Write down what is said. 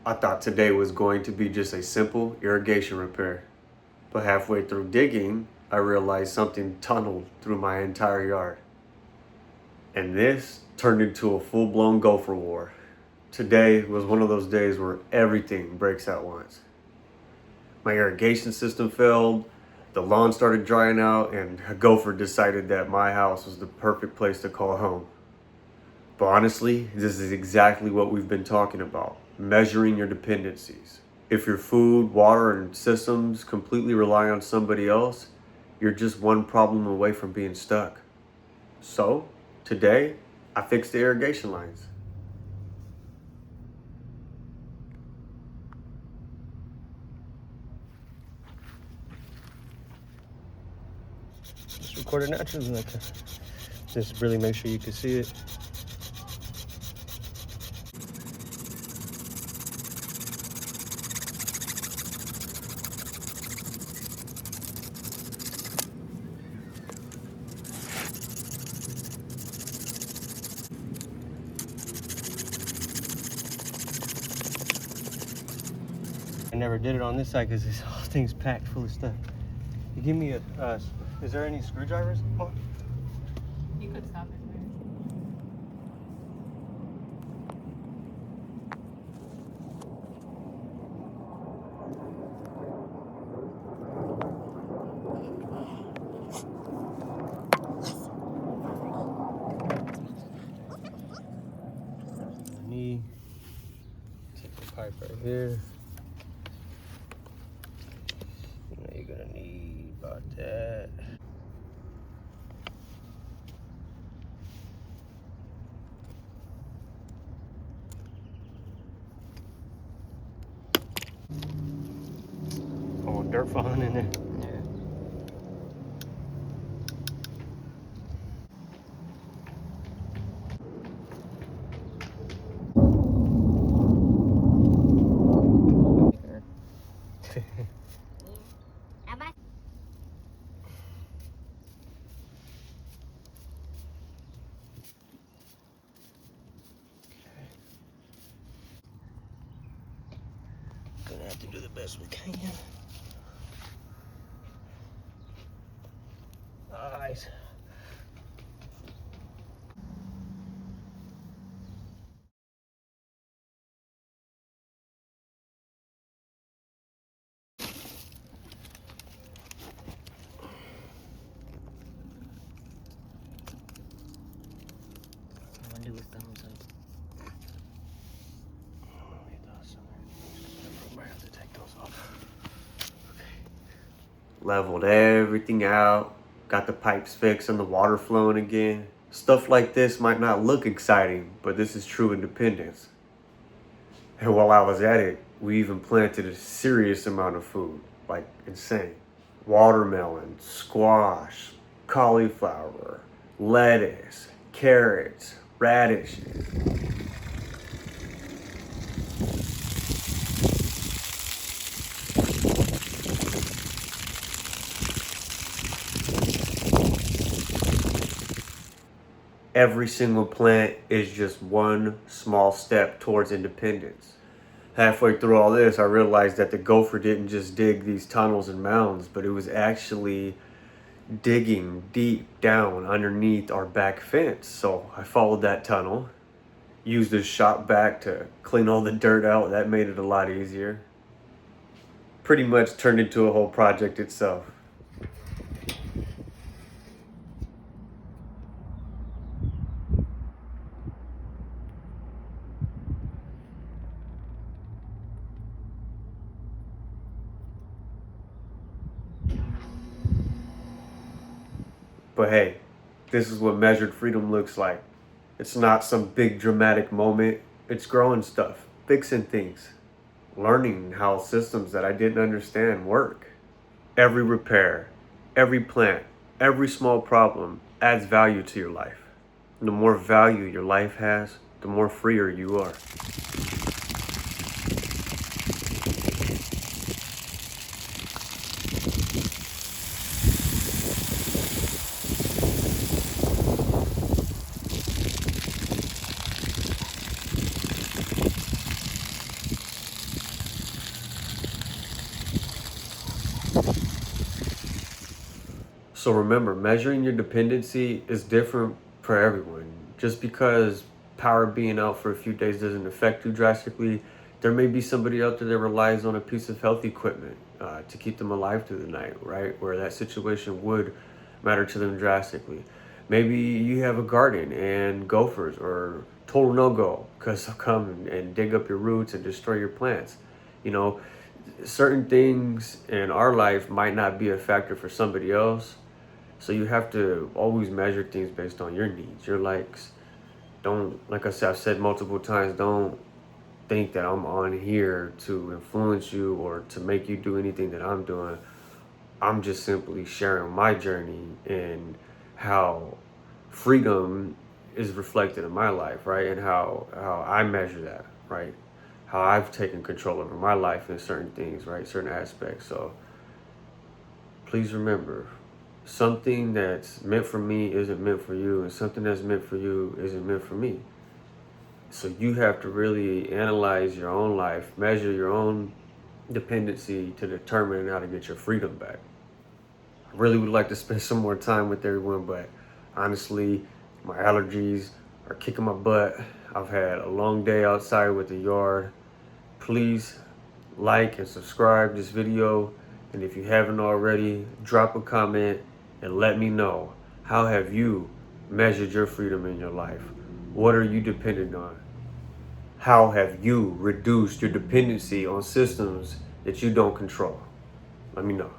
I thought today was going to be just a simple irrigation repair. But halfway through digging, I realized something tunneled through my entire yard. And this turned into a full-blown gopher war. Today was one of those days where everything breaks at once. My irrigation system failed, the lawn started drying out, and a gopher decided that my house was the perfect place to call home. But honestly, this is exactly what we've been talking about, measuring your dependencies. If your food, water, and systems completely rely on somebody else, you're just one problem away from being stuck. So, today, I fixed the irrigation lines. Just record it naturally like that. Just really make sure you can see it. I never did it on this side because this whole thing's packed full of stuff. You give me a, is there any screwdrivers? Oh. You could stop it there. Knee. Take the pipe right here. You know you're gonna need about that. Oh, dirt falling in there. Yeah. Gonna have to do the best we can. Nice. I'm gonna do his thumbs up. Might have to take those off. Leveled everything out, got the pipes fixed and the water flowing again. Stuff like this might not look exciting, but this is true independence. And while I was at it, we even planted a serious amount of food, like insane. Watermelon, squash, cauliflower, lettuce, carrots, radishes. Every single plant is just one small step towards independence. Halfway through all this, I realized that the gopher didn't just dig these tunnels and mounds, but it was actually digging deep down underneath our back fence. So I followed that tunnel, used a shop vac to clean all the dirt out. That made it a lot easier. Pretty much turned into a whole project itself. But hey, this is what measured freedom looks like. It's not some big dramatic moment. It's growing stuff, fixing things, learning how systems that I didn't understand work. Every repair, every plant, every small problem adds value to your life. And the more value your life has, the more freer you are. So remember, measuring your dependency is different for everyone. Just because power being out for a few days doesn't affect you drastically, there may be somebody out there that relies on a piece of health equipment to keep them alive through the night, right? Where that situation would matter to them drastically. Maybe you have a garden and gophers or total no-go because they'll come and dig up your roots and destroy your plants. You know, certain things in our life might not be a factor for somebody else. So you have to always measure things based on your needs, your likes. Don't, like I said, I've said multiple times, don't think that I'm on here to influence you or to make you do anything that I'm doing. I'm just simply sharing my journey and how freedom is reflected in my life, right? And how I measure that, right? How I've taken control over my life in certain things, right? Certain aspects. So please remember, something that's meant for me isn't meant for you, and something that's meant for you isn't meant for me. So you have to really analyze your own life, measure your own dependency to determine how to get your freedom back. I really would like to spend some more time with everyone, but honestly, my allergies are kicking my butt. I've had a long day outside with the yard. Please like and subscribe this video. And if you haven't already, drop a comment and let me know, how have you measured your freedom in your life? What are you dependent on? How have you reduced your dependency on systems that you don't control? Let me know.